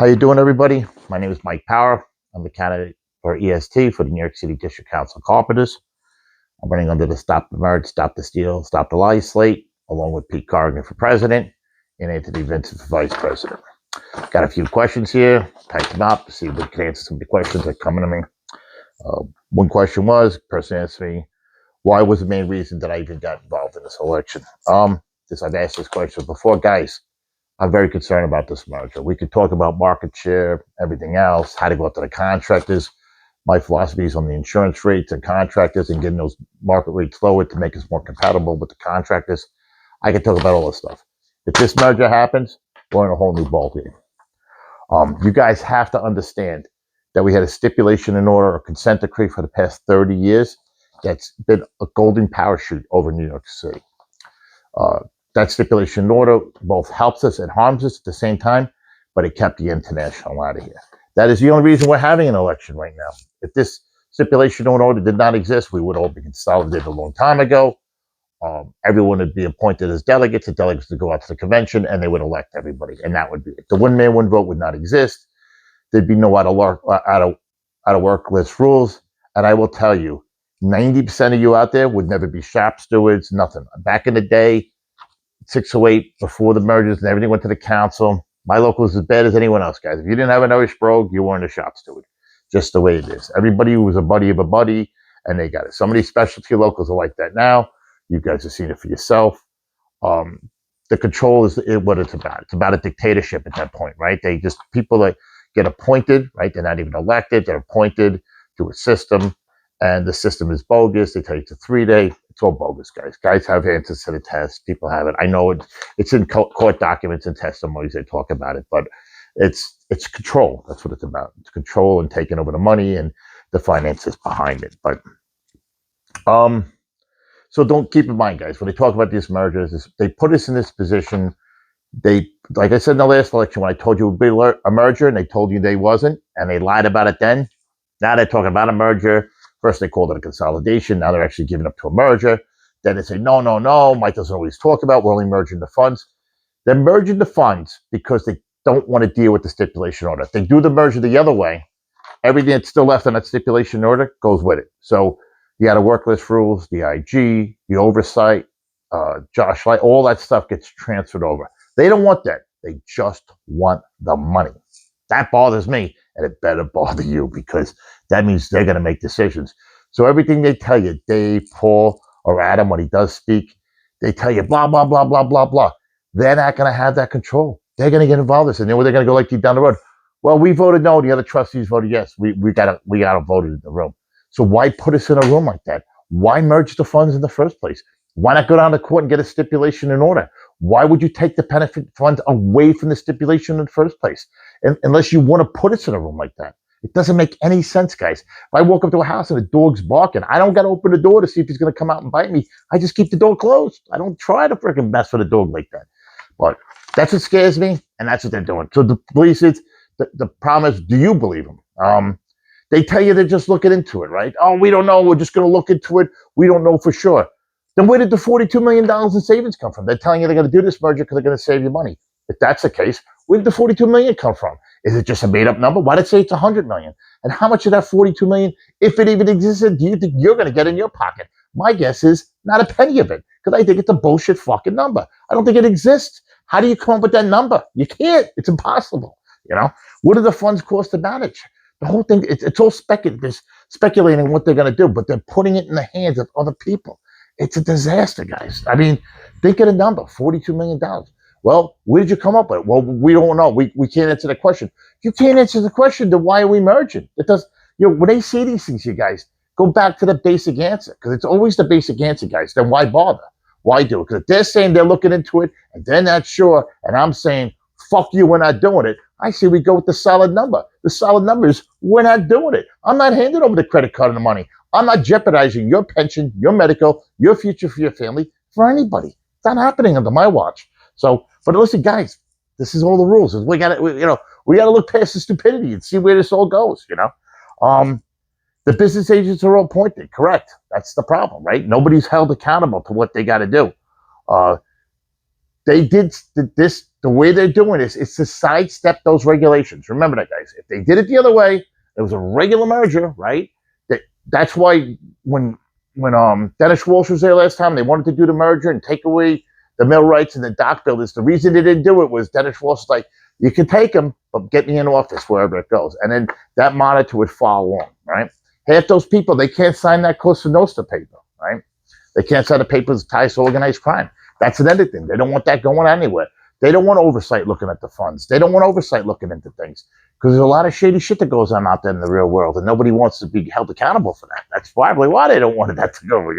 How you doing, everybody? My name is Mike Power. I'm the candidate for E.S.T for the New York City District Council of Carpenters. I'm running under the Stop the Merge, Stop the Steal, Stop the Lie slate, along with Pete Corrigan for president and Anthony Vincent for vice president. Got a few questions here. Typed them up to see if we can answer some of the questions that are coming to me. One question was, the person asked me, why was the main reason that I even got involved in this election? I've asked this question before, guys. I'm very concerned about this merger. We could talk about market share, everything else, how to go out to the contractors. My philosophy is on the insurance rates and contractors and getting those market rates lowered to make us more compatible with the contractors. I could talk about all this stuff. If this merger happens, we're in a whole new ballgame. You guys have to understand that we had a stipulation in order, a consent decree for the past 30 years. That's been a golden parachute over New York City. That stipulation in order both helps us and harms us at the same time, but it kept the international out of here. That is the only reason we're having an election right now. If this stipulation in order did not exist, we would all be consolidated a long time ago. Everyone would be appointed as delegates. The delegates would go out to the convention, and they would elect everybody, and that would be it. The one man, one vote would not exist. There'd be no out of work list rules, and I will tell you, 90% of you out there would never be shop stewards, nothing. Back in the day, 608 before the mergers and everything went to the council. My local was as bad as anyone else, guys. If you didn't have an Irish brogue, you weren't a shop steward. Just the way it is. Everybody was a buddy of a buddy, and they got it. Some of these specialty locals are like that now. You guys have seen it for yourself. The control is what it's about. It's about a dictatorship at that point, right? They just, people that get appointed, right? They're not even elected. They're appointed to a system, and the system is bogus. They tell you it's a 3-day. It's all bogus, guys. Guys have answers to the test. People have it. I know it's in court documents and testimonies. They talk about it, but it's control. That's what it's about. It's control and taking over the money and the finances behind it. But so don't keep in mind, guys, when they talk about these mergers, they put us in this position. They, like I said in the last election, when I told you it would be a merger, and they told you they wasn't, and they lied about it then. Now they're talking about a merger. First, they called it a consolidation. Now they're actually giving up to a merger. Then they say, no, Mike doesn't always talk about, we're only merging the funds. They're merging the funds because they don't want to deal with the stipulation order. If they do the merger the other way, everything that's still left on that stipulation order goes with it. So the out of work list rules, the IG, the oversight, Josh Light, all that stuff gets transferred over. They don't want that. They just want the money. That bothers me, and it better bother you, because that means they're going to make decisions. So everything they tell you, Dave, Paul, or Adam, when he does speak, they tell you blah, blah, blah, blah, blah, blah. They're not going to have that control. They're going to get involved in this, and then they're going to go like you down the road. Well, we voted no. The other trustees voted yes. We got voted in the room. So why put us in a room like that? Why merge the funds in the first place? Why not go down to court and get a stipulation in order? Why would you take the benefit funds away from the stipulation in the first place? Unless you want to put us in a room like that. It doesn't make any sense, guys. If I walk up to a house and a dog's barking, I don't got to open the door to see if he's going to come out and bite me. I just keep the door closed. I don't try to freaking mess with a dog like that. But that's what scares me, and that's what they're doing. So the police, the problem is, do you believe them? They tell you they're just looking into it, right? Oh, we don't know. We're just going to look into it. We don't know for sure. Then where did the $42 million in savings come from? They're telling you they're going to do this merger because they're going to save you money. If that's the case, where did the $42 million come from? Is it just a made-up number? Why did it say it's $100 million? And how much of that $42 million, if it even existed, do you think you're going to get in your pocket? My guess is not a penny of it, because I think it's a bullshit fucking number. I don't think it exists. How do you come up with that number? You can't. It's impossible. You know, what do the funds cost to manage? The whole thing, it's all speculating what they're going to do, but they're putting it in the hands of other people. It's a disaster, guys. I mean, think of the number, $42 million. Well, where did you come up with it? Well, we don't know. We can't answer the question. You can't answer the question, then why are we merging? It does, when they say these things, you guys, go back to the basic answer, because it's always the basic answer, guys. Then why bother? Why do it? Because if they're saying they're looking into it, and they're not sure, and I'm saying, fuck you, we're not doing it, I say we go with the solid number. The solid number is, we're not doing it. I'm not handing over the credit card and the money. I'm not jeopardizing your pension, your medical, your future for your family, for anybody. It's not happening under my watch. So, but listen, guys, this is all the rules. We got to, we got to look past the stupidity and see where this all goes. The business agents are all appointed, correct? That's the problem, right? Nobody's held accountable to what they got to do. they did this, the way they're doing this, it's to sidestep those regulations. Remember that, guys. If they did it the other way, it was a regular merger, right? That's why when Dennis Walsh was there last time, they wanted to do the merger and take away the mill rights and the dock builders. The reason they didn't do it was Dennis Walsh was like, you can take them, but get me in office wherever it goes. And then that monitor would follow on, right? Half those people, they can't sign that Cosa Nostra paper, right? They can't sign the papers ties to organized crime. That's another thing. They don't want that going anywhere. They don't want oversight looking at the funds. They don't want oversight looking into things because there's a lot of shady shit that goes on out there in the real world, and nobody wants to be held accountable for that. That's probably why they don't want that to go.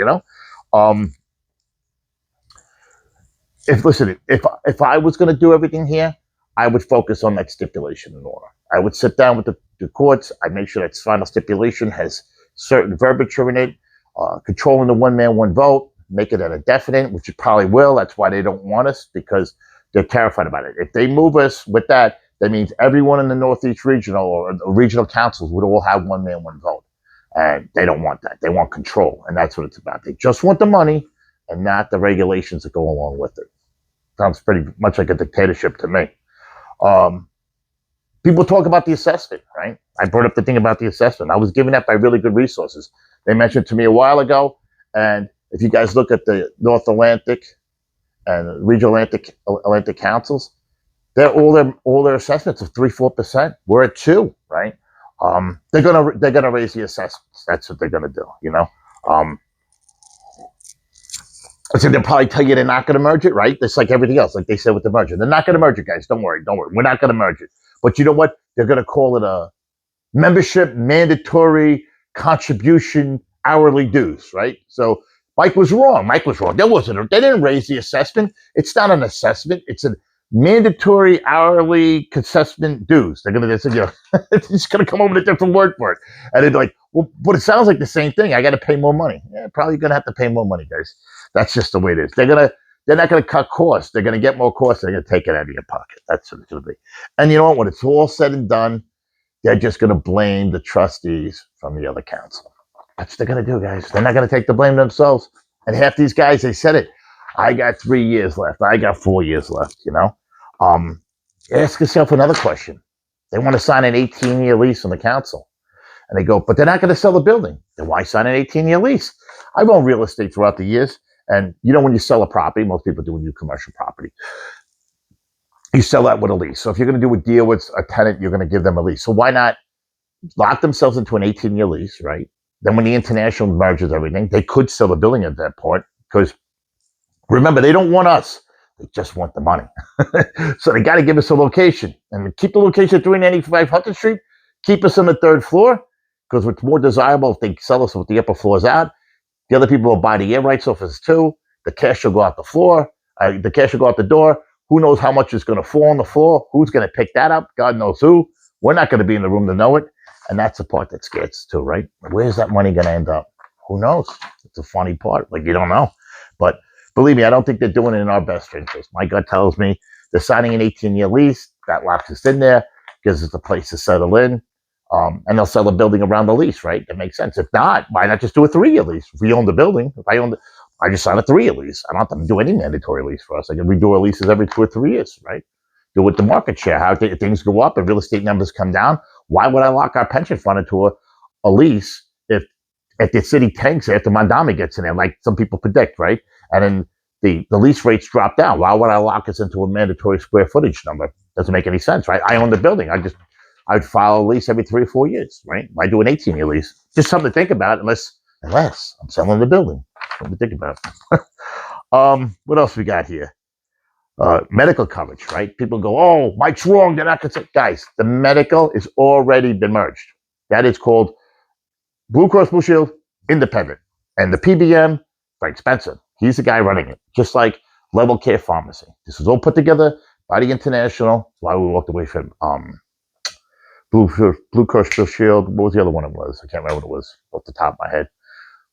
If I was going to do everything here, I would focus on that stipulation in order. I would sit down with the courts. I make sure that final stipulation has certain verbiage in it, controlling the one man, one vote, make it an indefinite, which it probably will. That's why they don't want us, because they're terrified about it. If they move us with that, that means everyone in the Northeast Regional or regional councils would all have one man, one vote. And they don't want that. They want control. And that's what it's about. They just want the money and not the regulations that go along with it. Sounds pretty much like a dictatorship to me. People talk about the assessment, right? I brought up the thing about the assessment. I was given that by really good resources. They mentioned to me a while ago. And if you guys look at the North Atlantic and Regional Atlantic councils, they're all their assessments of 3-4%. We're at 2%, right? They're gonna raise the assessments. That's what they're gonna do, So they'll probably tell you they're not going to merge it, right? It's like everything else, like they said with the merger. They're not going to merge it, guys. Don't worry. We're not going to merge it. But you know what? They're going to call it a membership mandatory contribution hourly dues, right? So Mike was wrong. They didn't raise the assessment. It's not an assessment. It's a mandatory hourly assessment dues. They're going to, it's just going to come up with a different word for it. And they're like, well, but it sounds like the same thing. I got to pay more money. Yeah, probably going to have to pay more money, guys. That's just the way it is. They're not going to cut costs. They're going to get more costs. They're going to take it out of your pocket. That's what it's going to be. And you know what? When it's all said and done, they're just going to blame the trustees from the other council. That's what they're going to do, guys. They're not going to take the blame themselves. And half these guys, they said it. I got 3 years left. I got 4 years left, Ask yourself another question. They want to sign an 18-year lease on the council. And they go, but they're not going to sell the building. Then why sign an 18-year lease? I've owned real estate throughout the years. And when you sell a property, most people do when you commercial property, you sell that with a lease. So if you're going to do a deal with a tenant, you're going to give them a lease. So why not lock themselves into an 18-year lease, right? Then when the international merges everything, they could sell the building at that point, because remember, they don't want us. They just want the money. So they got to give us a location, and keep the location at 395 Hudson Street. Keep us on the 3rd floor, because it's more desirable if they sell us with the upper floors out. The other people will buy the air rights off us too. The cash will go out the floor. The cash will go out the door. Who knows how much is going to fall on the floor? Who's going to pick that up? God knows who. We're not going to be in the room to know it. And that's the part that scares us too, right? Where's that money going to end up? Who knows? It's a funny part. Like, you don't know. But believe me, I don't think they're doing it in our best interest. My gut tells me they're signing an 18-year lease. That locks us in there, gives us a place to settle in. And they'll sell the building around the lease, right? That makes sense. If not, why not just do a 3-year lease? If we own the building, I just sign a 3-year lease. I don't have to do any mandatory lease for us. I can redo our leases every 2 or 3 years, right? Do with the market share. How things go up and real estate numbers come down. Why would I lock our pension fund into a lease if the city tanks after Mondami gets in there, like some people predict, right? And then the lease rates drop down. Why would I lock us into a mandatory square footage number? Doesn't make any sense, right? I own the building. I'd file a lease every 3 or 4 years, right? Why do an 18-year lease? Just something to think about, unless I'm selling the building. Something to think about. What else we got here? Medical coverage, right? People go, oh, Mike's wrong. They're not going to. Guys, the medical is already been merged. That is called Blue Cross Blue Shield Independent. And the PBM, Frank Spencer, he's the guy running it. Just like Level Care Pharmacy. This was all put together by the International. That's why we walked away from Blue Cross Blue Shield. What was the other one it was? I can't remember what it was off the top of my head.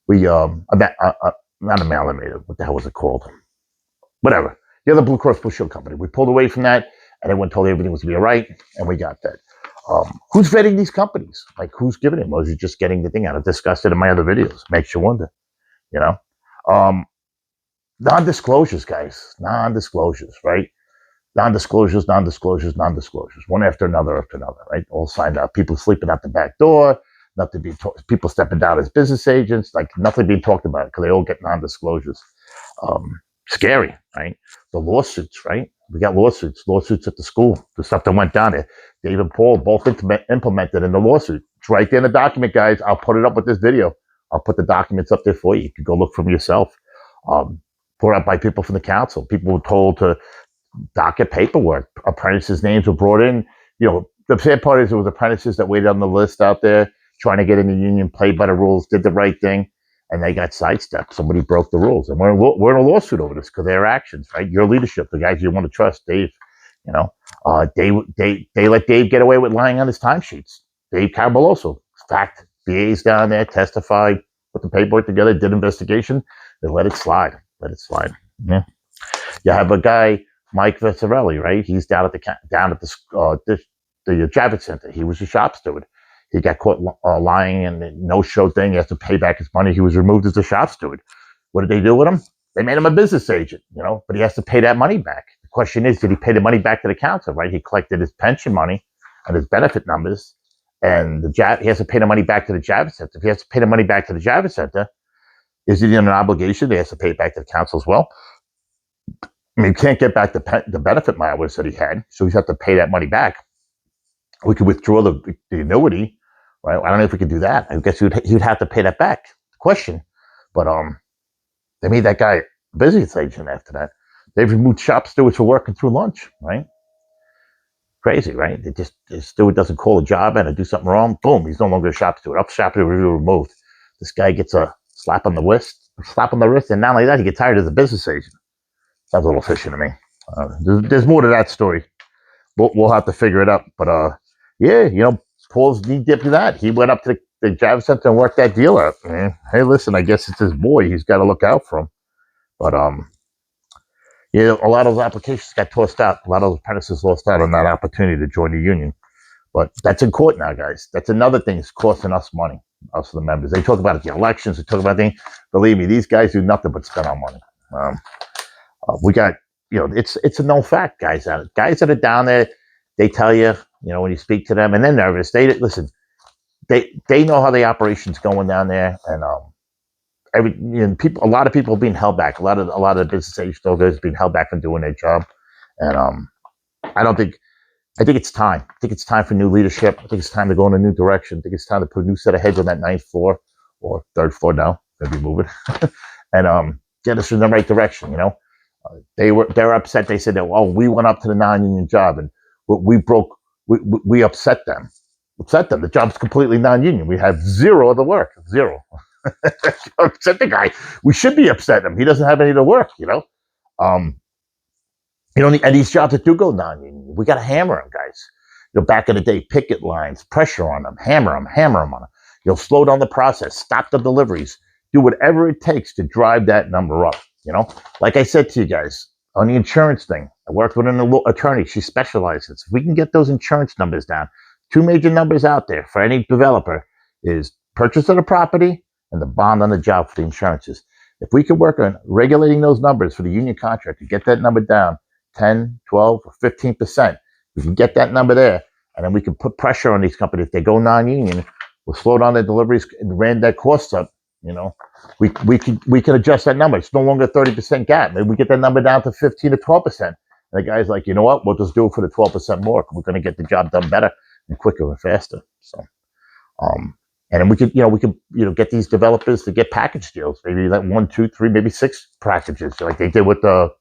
We, not Amalgamated. What the hell was it called? Whatever. The other Blue Cross Blue Shield company. We pulled away from that, and everyone told everything was going to be all right, and we got that. Who's vetting these companies? Like, who's giving them? Or is it just getting the thing out? I've discussed it in my other videos. Makes you wonder, Non-disclosures, guys. Non-disclosures, right? Non-disclosures, non-disclosures, non-disclosures, one after another, right? All signed out. People sleeping out the back door, nothing being people stepping down as business agents, like nothing being talked about because they all get non-disclosures. Scary, right? The lawsuits, right? We got lawsuits at the school, the stuff that went down there. Dave and Paul both implemented in the lawsuit. It's right there in the document, guys. I'll put it up with this video. I'll put the documents up there for you. You can go look for them yourself. Put up by people from the council. People were told to docket paperwork. Apprentices' names were brought in. The sad part is there was apprentices that waited on the list out there trying to get in the union, played by the rules, did the right thing, and they got sidestepped. Somebody broke the rules, and we're in a lawsuit over this because their actions, right? Your leadership, the guys you want to trust, Dave. They let Dave get away with lying on his timesheets. Dave Caraballoso, fact, BA's down there, testified, put the paperwork together, did investigation. They let it slide. Let it slide. Yeah. You have a guy, Mike Vezzarelli, right? He's down at the Javits Center. He was a shop steward. He got caught lying in the no-show thing. He has to pay back his money. He was removed as a shop steward. What did they do with him? They made him a business agent, but he has to pay that money back. The question is, did he pay the money back to the council, right? He collected his pension money and his benefit numbers, and he has to pay the money back to the Javits Center. If he has to pay the money back to the Javits Center, is he under an obligation? He has to pay it back to the council as well. I mean, you can't get back the benefit mileage that he had, so he's have to pay that money back. We could withdraw the annuity, right? I don't know if we could do that. I guess he'd have to pay that back. Question, but they made that guy a business agent after that. They've removed shop stewards for working through lunch, right? Crazy, right? The steward doesn't call a job and do something wrong. Boom, he's no longer a shop steward. Up shop steward removed. This guy gets a slap on the wrist, and not only that, he gets hired as a business agent. Sounds a little fishy to me. There's more to that story. We'll have to figure it out. But yeah, Paul's knee dipped to that. He went up to the Javits Center and worked that deal out. Hey, listen, I guess it's his boy. He's got to look out for him. But a lot of those applications got tossed out. A lot of those apprentices lost out on that opportunity to join the union. But that's in court now, guys. That's another thing that's costing us money, us the members. They talk about it, the elections. They talk about things. Believe me, these guys do nothing but spend our money. We got, it's a known fact, guys. Guys that are down there, they tell you, when you speak to them, and they're nervous. They know how the operation's going down there, and a lot of people are being held back. A lot of the business agents are being held back from doing their job, and I think it's time. I think it's time for new leadership. I think it's time to go in a new direction. I think it's time to put a new set of heads on that 9th floor or 3rd floor now. Maybe move it and get us in the right direction. They're upset. They said that, we went up to the non-union job and we upset them. The job's completely non-union. We have zero of the work. Zero. Upset the guy. We should be upset him. He doesn't have any of the work, and these jobs that do go non-union, we got to hammer them, guys. Back in the day, picket lines, pressure on them, hammer them on them. Slow down the process, stop the deliveries, do whatever it takes to drive that number up. Like I said to you guys on the insurance thing, I worked with an attorney. She specializes. If we can get those insurance numbers down, 2 major numbers out there for any developer is purchase of the property and the bond on the job for the insurances. If we can work on regulating those numbers for the union contract to get that number down 10, 12, or 15%, we can get that number there, and then we can put pressure on these companies. If they go non-union, we'll slow down their deliveries and ran their costs up. We can adjust that number. It's no longer a 30% gap. Maybe we get that number down to 15 to 12%. And the guy's like, you know what? We'll just do it for the 12% more. We're going to get the job done better and quicker and faster. So, and then we could get these developers to get package deals. Maybe like 1, 2, 3, maybe 6 packages, like they did with the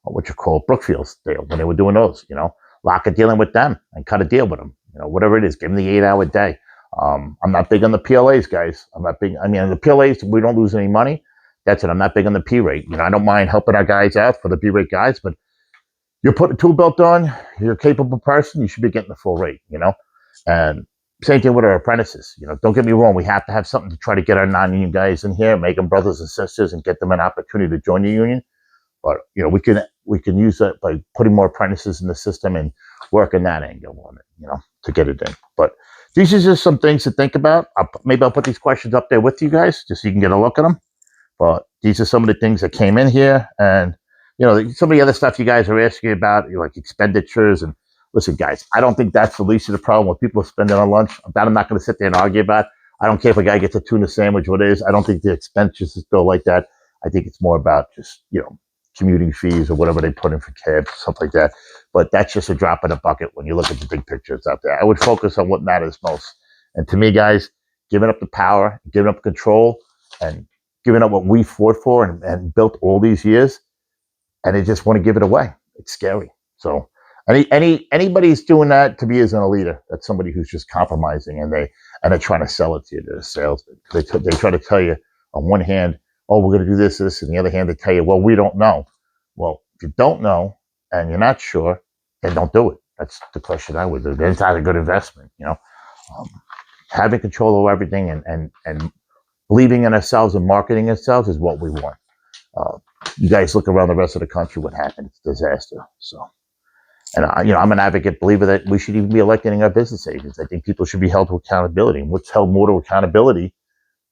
Brookfield's deal when they were doing those. Lock a deal in with them and cut a deal with them. Whatever it is, give them the 8-hour day. I'm not big on the PLAs, guys. I'm not big. I mean, the PLAs, we don't lose any money. That's it. I'm not big on the P rate. I don't mind helping our guys out for the B rate guys, but you're putting a tool belt on, you're a capable person, you should be getting the full rate, And same thing with our apprentices. Don't get me wrong. We have to have something to try to get our non-union guys in here, make them brothers and sisters, and get them an opportunity to join the union. But we can use that by putting more apprentices in the system and working that angle on it, to get it in. But these are just some things to think about. Maybe I'll put these questions up there with you guys, just so you can get a look at them. But these are some of the things that came in here, and some of the other stuff you guys are asking about, like expenditures. And listen, guys, I don't think that's the least of the problem. What people are spending on lunch, that I'm not going to sit there and argue about. I don't care if a guy gets a tuna sandwich, what it is. I don't think the expenditures is still like that. I think it's more about just commuting fees or whatever they put in for cabs, stuff like that. But that's just a drop in the bucket when you look at the big pictures out there. I would focus on what matters most. And to me, guys, giving up the power, giving up control, and giving up what we fought for and built all these years, and they just want to give it away. It's scary. So anybody's doing that, to me, isn't a leader. That's somebody who's just compromising, and they're trying to sell it to you. They're a salesman. They try to tell you on one hand, oh, we're going to do this, and the other hand, they tell you, well, we don't know. Well, if you don't know and you're not sure, then don't do it. That's the question I would do. It's not a good investment, having control over everything and believing in ourselves and marketing ourselves is what we want. You guys look around the rest of the country, what happened? It's a disaster. So, and I'm an advocate, believer that we should even be electing our business agents. I think people should be held to accountability. And what's held more to accountability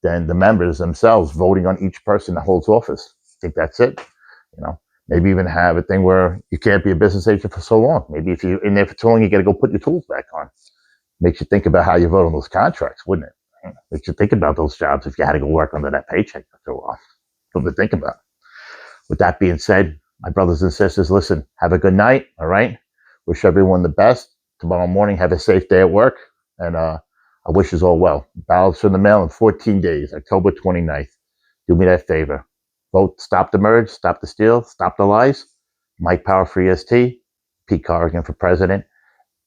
than the members themselves voting on each person that holds office? I think that's it. Maybe even have a thing where you can't be a business agent for so long. Maybe if you're in there for too long, you got to go put your tools back on. Makes you think about how you vote on those contracts, wouldn't it? Makes you think about those jobs if you had to go work under that paycheck for too long. Something to think about. With that being said, my brothers and sisters, listen, have a good night, all right? Wish everyone the best. Tomorrow morning, have a safe day at work, and I wish us all well. Ballots in the mail in 14 days, October 29th. Do me that favor. Vote Stop the Merge, Stop the Steal, Stop the Lies. Mike Power for E.S.T, Pete Corrigan for president,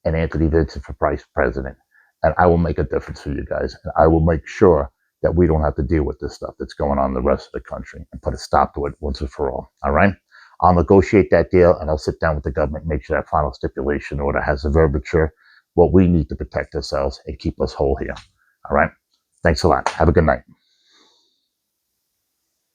and Anthony Vincent for vice president. And I will make a difference for you guys. And I will make sure that we don't have to deal with this stuff that's going on in the rest of the country and put a stop to it once and for all. All right? I'll negotiate that deal, and I'll sit down with the government, make sure that final stipulation order has a verbiage, what we need to protect ourselves and keep us whole here. All right? Thanks a lot. Have a good night.